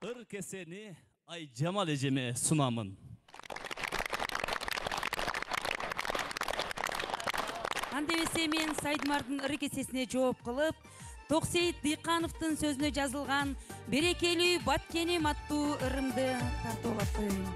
ыр кесени Айжамал эжеме сунамын. Андебесе мен Сайдмардын ыры кесесине жооп кылып, Токсейит Дыйкановдун сөзүнө жазылган «Берекелүү Баткеним» аттуу ырымды тартып алаттым.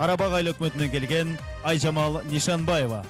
Арабак айыл өкмөтүнөн келген Айжамал Нишанбаева.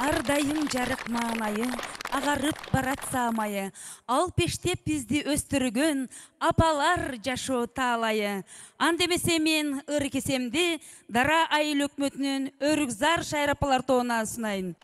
Ардайым жарыкман айы, агарып баратса майы, ал пештеп бизди өстүргөн апалар жашоо таалайы. Андемесе мен ыры кесемди Дара айыл өкмөтүнүн Өрүкзар шайыр апалар тоона сунайын.